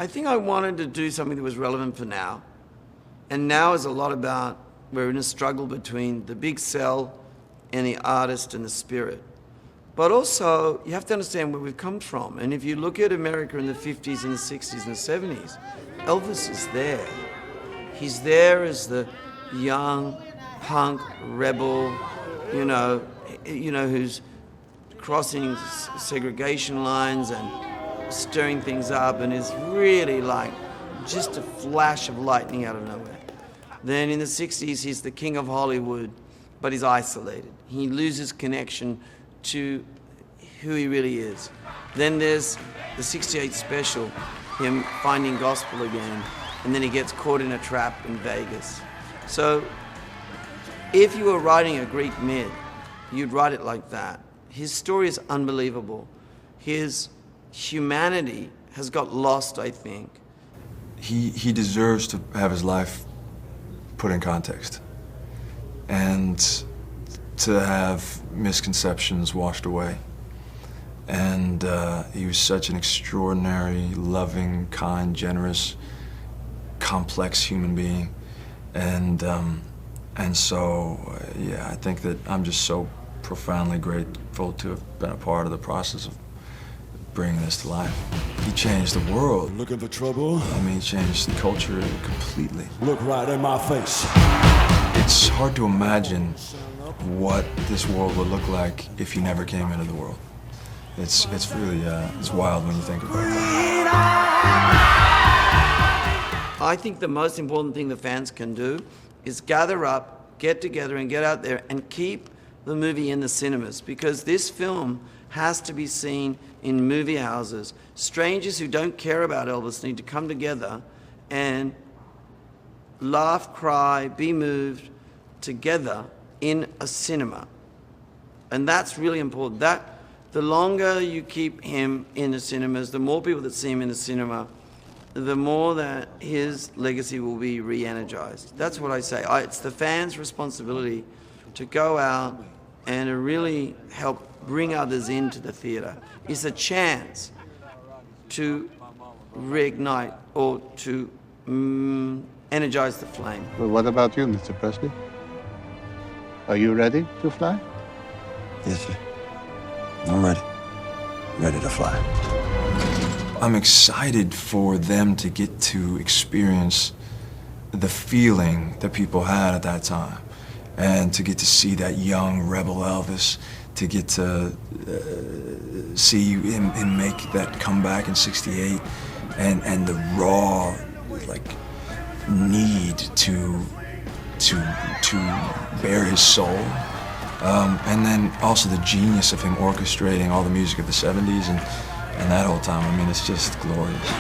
I think I wanted to do something that was relevant for now. And now is a lot about, we're in a struggle between the big sell and the artist and the spirit. But also, you have to understand where we've come from. And if you look at America in the 50s and the 60s and the 70s, Elvis is there. He's there as the young punk rebel, who's crossing segregation lines and stirring things up, and is really like just a flash of lightning out of nowhere. Then in the 60s, he's the king of Hollywood, but he's isolated. He loses connection to who he really is. Then there's the 68 special, him finding gospel again, and then he gets caught in a trap in Vegas. So if you were writing a Greek myth, you'd write it like that. His story is unbelievable. His humanity has got lost, I think. He deserves to have his life put in context and to have misconceptions washed away. And he was such an extraordinary, loving, kind, generous, complex human being. And so, yeah, I think that I'm just so profoundly grateful to have been a part of the process of bringing this to life. He changed the world. Looking for trouble? I mean, he changed the culture completely. Look right in my face. It's hard to imagine what this world would look like if he never came into the world. It's really, it's wild when you think about it. I think the most important thing the fans can do is gather up, get together and get out there and keep the movie in the cinemas, because this film has to be seen in movie houses. Strangers who don't care about Elvis need to come together and laugh, cry, be moved together in a cinema. And that's really important. The longer you keep him in the cinemas, the more people that see him in the cinema, the more that his legacy will be re-energized. That's what I say. It's the fans' responsibility to go out and to really help bring others into the theater. It's a chance to reignite or to energize the flame. Well, what about you, Mr. Presley? Are you ready to fly? Yes, sir. I'm ready. Ready to fly. I'm excited for them to get to experience the feeling that people had at that time, and to get to see that young rebel Elvis, to get to see him make that comeback in '68, and the raw need to bare his soul. And then also the genius of him orchestrating all the music of the '70s and that whole time. I mean, it's just glorious.